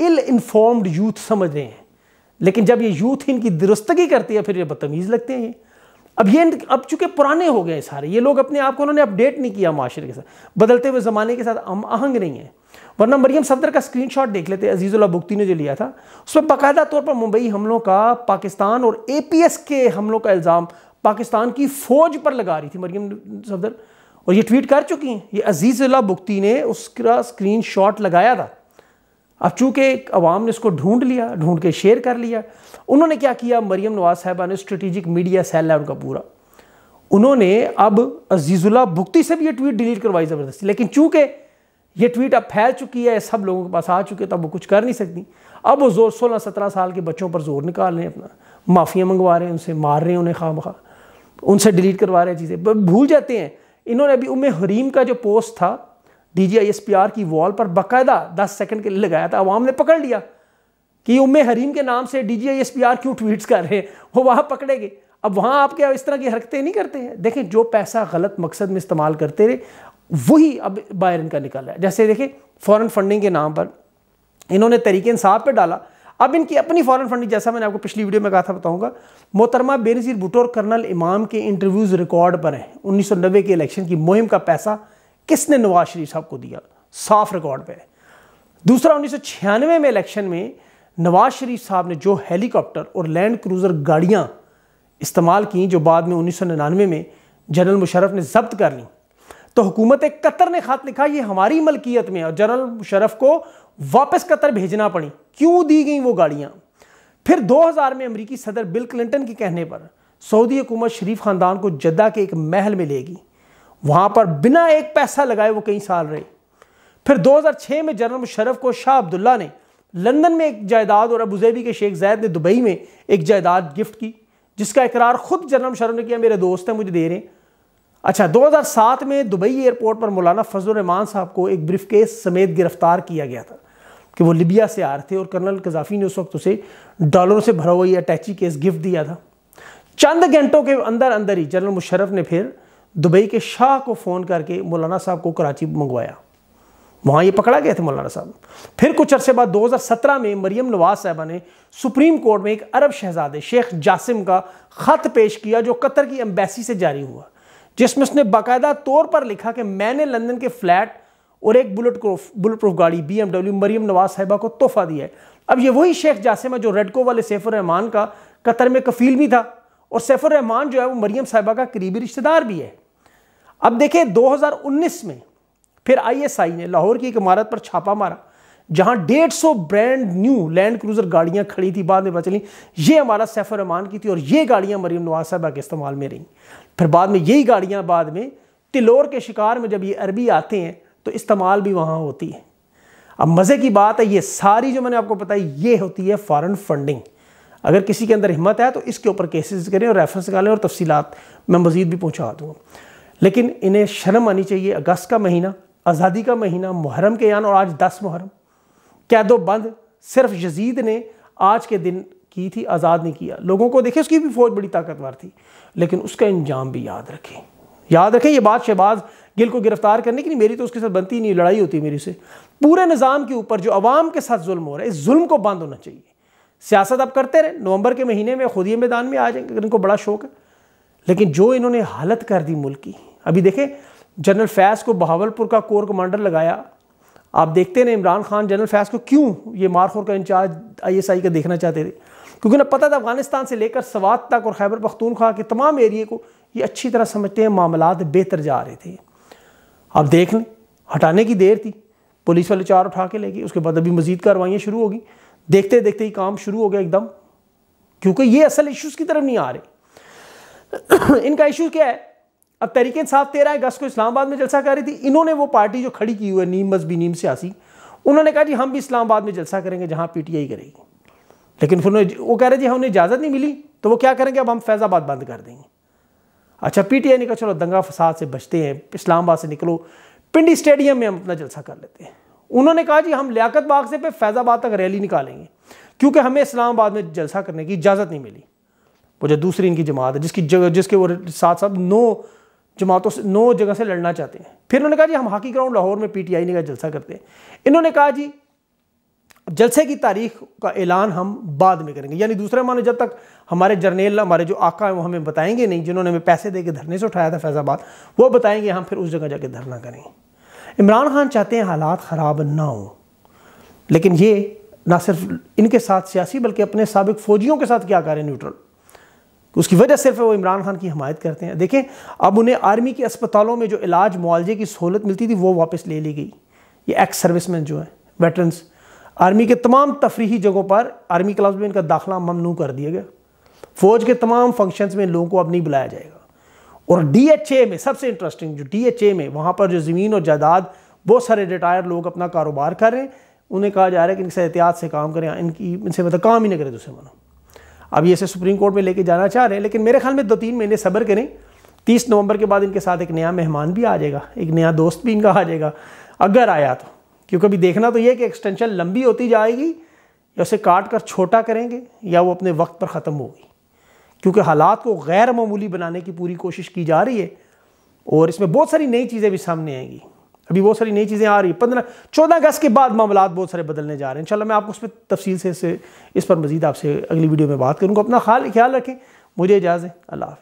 ill informed youth سمجھ رہے ہیں، لیکن جب یہ یوتھ ان کی درستگی کرتی ہے پھر یہ بدتمیز لگتے ہیں۔ اب چونکہ پرانے ہو گئے سارے یہ لوگ، اپنے آپ کو انہوں نے اپڈیٹ نہیں کیا معاشرے کے ساتھ، بدلتے ہوئے زمانے کے ساتھ ہم آہنگ نہیں ہیں۔ ورنہ مریم صفدر کا سکرین شاٹ دیکھ لیتے، عزیز اللہ بگٹی نے جو لیا تھا، اس میں باقاعدہ طور پر ممبئی حملوں کا پاکستان اور اے پی ایس کے حملوں کا الزام پاکستان کی فوج پر لگا رہی تھی مریم صفدر، اور یہ ٹویٹ کر چکی ہیں۔ یہ عزیز اللہ بگٹی نے اس کا سکرین شاٹ لگایا تھا۔ اب چونکہ عوام نے اس کو ڈھونڈ کے شیئر کر لیا، انہوں نے کیا کیا، مریم نواز صاحبہ نے اسٹریٹجک میڈیا سیل ہے ان کا پورا، انہوں نے اب عزیز اللہ بگٹی سے بھی یہ ٹویٹ ڈیلیٹ کروائی زبردستی، لیکن چونکہ یہ ٹویٹ اب پھیل چکی ہے، سب لوگوں کے پاس آ چکے، تب وہ کچھ کر نہیں سکتی۔ اب وہ 16-17 سال کے بچوں پر زور نکال رہے ہیں، اپنا معافیاں منگوا رہے ہیں، ان سے مار رہے ہیں انہیں خواہ مخواہ، ان سے ڈیلیٹ کروا رہے ہیں چیزیں، بھول جاتے ہیں۔ انہوں نے ابھی حریم کا جو پوسٹ تھا DGISPR کی وال پر باقاعدہ 10 سیکنڈ کے لیے لگایا تھا، عوام نے پکڑ لیا کہ حریم کے نام سے DGISPR کیوں ٹویٹس کر رہے ہیں، وہ وہاں پکڑے گے۔ اب وہاں آپ کیا اس طرح کی حرکتیں نہیں کرتے ہیں؟ دیکھیں جو پیسہ غلط مقصد میں استعمال کرتے رہے وہی اب باہر ان کا نکل رہا ہے۔ جیسے دیکھیں فورن فنڈنگ کے نام پر انہوں نے تحریک انصاف پہ ڈالا، اب ان کی اپنی فورن فنڈنگ، جیسا میں نے آپ کو پچھلی ویڈیو میں کہا تھا بتاؤں گا، محترمہ بے نظیر بھٹو اور کرنل امام کے انٹرویوز ریکارڈ پر ہیں۔ 1990 کے الیکشن کی مہم کا پیسہ کس نے نواز شریف صاحب کو دیا، صاف ریکارڈ پہ ہے۔ دوسرا 1996 میں الیکشن میں نواز شریف صاحب نے جو ہیلی کاپٹر اور لینڈ کروزر گاڑیاں استعمال کیں جو بعد میں 1999 میں جنرل مشرف نے ضبط کر لیں، تو حکومت قطر نے خط لکھا یہ ہماری ملکیت میں، اور جنرل مشرف کو واپس قطر بھیجنا پڑی۔ کیوں دی گئیں وہ گاڑیاں؟ پھر 2000 میں امریکی صدر بل کلنٹن کے کہنے پر سعودی حکومت شریف خاندان کو جدہ کے ایک محل میں لے گی، وہاں پر بنا ایک پیسہ لگائے وہ کئی سال رہے۔ پھر 2006 میں جنرل مشرف کو شاہ عبداللہ نے لندن میں ایک جائیداد اور ابوظہبی کے شیخ زید نے دبئی میں ایک جائیداد گفٹ کی، جس کا اقرار خود جنرل مشرف نے کیا، میرے دوست ہیں مجھے دے رہے ہیں۔ اچھا 2007 میں دبئی ایئرپورٹ پر مولانا فضل الرحمان صاحب کو ایک بریف کیس سمیت گرفتار کیا گیا تھا کہ وہ لیبیا سے آ رہے تھے، اور کرنل قذافی نے اس وقت اسے ڈالروں سے بھرا ہوا یہ اٹیچی کیس گفٹ دیا تھا۔ چند گھنٹوں کے اندر ہی جنرل مشرف نے پھر دبئی کے شاہ کو فون کر کے مولانا صاحب کو کراچی منگوایا، وہاں یہ پکڑا گئے تھے مولانا صاحب۔ پھر کچھ عرصے بعد 2017 میں مریم نواز صاحبہ نے سپریم کورٹ میں ایک عرب شہزادے شیخ جاسم کا خط پیش کیا جو قطر کی ایمبیسی سے جاری ہوا، جس میں اس نے باقاعدہ طور پر لکھا کہ میں نے لندن کے فلیٹ اور ایک بلٹ پروف گاڑی BMW مریم نواز صاحبہ کو تحفہ دیا ہے۔ اب یہ وہی شیخ جاسم ہے جو ریڈکو والے سیف الرحمان کا قطر میں کفیل بھی تھا، اور سیف الرحمان جو ہے وہ مریم صاحبہ کا قریبی رشتہ دار بھی ہے۔ اب دیکھیں 2019 میں پھر ISI نے لاہور کی ایک عمارت پر چھاپا مارا جہاں 150 برانڈ نیو لینڈ کروزر گاڑیاں کھڑی تھی، بعد میں پتہ چلی یہ ہمارا سیف الرحمان کی تھی، اور یہ گاڑیاں مریم نواز صاحبہ کے استعمال میں رہیں۔ پھر بعد میں یہی گاڑیاں بعد میں تلور کے شکار میں جب یہ عربی آتے ہیں تو استعمال بھی وہاں ہوتی ہے۔ اب مزے کی بات ہے یہ ساری جو میں نے آپ کو بتائی یہ ہوتی ہے فارن فنڈنگ۔ اگر کسی کے اندر ہمت ہے تو اس کے اوپر کیسز کریں اور ریفرنس نکالیں، اور تفصیلات میں مزید بھی پہنچا دوں گا۔ لیکن انہیں شرم آنی چاہیے، اگست کا مہینہ، آزادی کا مہینہ، محرم کے یان، اور آج 10 محرم، قید و بند صرف یزید نے آج کے دن کی تھی، آزاد نہیں کیا۔ لوگوں کو دیکھیں اس کی بھی فوج بڑی طاقتور تھی، لیکن اس کا انجام بھی یاد رکھیں۔ یہ بات شہباز گل کو گرفتار کرنے کی نہیں، میری تو اس کے ساتھ بنتی نہیں، لڑائی ہوتی میری سے۔ پورے نظام کے اوپر جو عوام کے ساتھ ظلم ہو رہا ہے، اس ظلم کو بند ہونا چاہیے۔ سیاست اب کرتے رہے، نومبر کے مہینے میں خود ہی میدان میں آ جائیں گے اگر ان کو بڑا شوق ہے، لیکن جو انہوں نے حالت کر دی ملک کی۔ ابھی دیکھیں جنرل فیض کو بہاولپور کا کور کمانڈر لگایا، آپ دیکھتے ہیں عمران خان جنرل فیض کو کیوں یہ مارخور کا انچارج ISI کا دیکھنا چاہتے تھے، کیونکہ انہیں پتہ تھا افغانستان سے لے کر سوات تک اور خیبر پختونخوا کے تمام ایریے کو یہ اچھی طرح سمجھتے ہیں، معاملات بہتر جا رہے تھے۔ آپ دیکھ لیں ہٹانے کی دیر تھی، پولیس والے 4 اٹھا کے لے گئے، اس کے بعد ابھی مزید کاروائیاں شروع ہو گئی، دیکھتے دیکھتے ہی کام شروع ہو گیا ایک دم، کیونکہ یہ اصل ایشوز کی طرف نہیں آ رہے۔ ان کا ایشو کیا ہے؟ اب تحریک انصاف 13 اگست کو اسلام آباد میں جلسہ کر رہی تھی، انہوں نے وہ پارٹی جو کھڑی کی ہوئی ہے نیم مذہبی نیم سیاسی، انہوں نے کہا جی ہم بھی اسلام آباد میں جلسہ کریں گے جہاں PTI کرے گی، لیکن پھر وہ کہہ رہے جی ہمیں اجازت نہیں ملی تو وہ کیا کریں گے، اب ہم فیض آباد بند کر دیں گے۔ اچھا PTI نے کہا چلو دنگا فساد سے بچتے ہیں، اسلام آباد سے نکلو، پنڈی اسٹیڈیم میں ہم اپنا جلسہ کر لیتے ہیں۔ انہوں نے کہا جی ہم لیاقت باغ سے پہ فیض آباد تک ریلی نکالیں گے، کیونکہ ہمیں اسلام آباد میں جلسہ کرنے کی اجازت نہیں ملی۔ وہ جو دوسری ان کی جماعت ہے جس کے وہ ساتھ 9 جماعتوں سے 9 جگہ سے لڑنا چاہتے ہیں، پھر انہوں نے کہا جی ہم ہاکی گراؤنڈ لاہور میں PTI نے کا جلسہ کرتے ہیں۔ انہوں نے کہا جی اب جلسے کی تاریخ کا اعلان ہم بعد میں کریں گے، یعنی دوسرے معنی جب تک ہمارے جرنیل، ہمارے جو آقا ہیں وہ ہمیں بتائیں گے نہیں، جنہوں نے ہمیں پیسے دے کے دھرنے سے اٹھایا تھا فیض آباد، وہ بتائیں گے، ہم پھر اس جگہ جا کے دھرنا کریں گے۔ عمران خان چاہتے ہیں حالات خراب نہ ہوں، لیکن یہ نہ صرف ان کے ساتھ سیاسی بلکہ اپنے سابق فوجیوں کے ساتھ کیا کریں نیوٹرل، اس کی وجہ صرف وہ عمران خان کی حمایت کرتے ہیں۔ دیکھیں اب انہیں آرمی کے اسپتالوں میں جو علاج معالجے کی سہولت ملتی تھی وہ واپس لے لی گئی۔ یہ ایکس سروس مین جو ہیں، ویٹرنز، آرمی کے تمام تفریحی جگہوں پر آرمی کلبز میں ان کا داخلہ ممنوع کر دیا گیا، فوج کے تمام فنکشنز میں لوگوں کو اب نہیں بلایا جائے گا۔ اور ڈی ایچ اے میں سب سے انٹرسٹنگ جو ڈی ایچ اے میں وہاں پر جو زمین اور جائیداد بہت سارے ریٹائر لوگ اپنا کاروبار کر رہے ہیں، انہیں کہا جا رہا ہے کہ ان سے احتیاط سے کام کریں، ان سے مطلب کام ہی نہ کرے دوسرے منو۔ اب یہ اسے سپریم کورٹ میں لے کے جانا چاہ رہے ہیں، لیکن میرے خیال میں 2-3 مہینے صبر کریں۔ 30 نومبر کے بعد ان کے ساتھ ایک نیا مہمان بھی آ جائے گا، ایک نیا دوست بھی ان کا آ جائے گا، اگر آیا تو، کیونکہ ابھی دیکھنا تو یہ کہ ایکسٹینشن لمبی ہوتی جائے گی یا اسے کاٹ کر چھوٹا کریں گے یا وہ اپنے وقت پر ختم ہوگی، کیونکہ حالات کو غیر معمولی بنانے کی پوری کوشش کی جا رہی ہے اور اس میں بہت ساری نئی چیزیں بھی سامنے آئیں گی۔ ابھی بہت ساری نئی چیزیں آ رہی ہیں، 14 اگست کے بعد معاملات بہت سارے بدلنے جا رہے ہیں۔ انشاءاللہ میں آپ کو اس پہ تفصیل سے اس پر مزید آپ سے اگلی ویڈیو میں بات کروں گا۔ اپنا خیال رکھیں، مجھے اجازت ہے، اللہ حافظ۔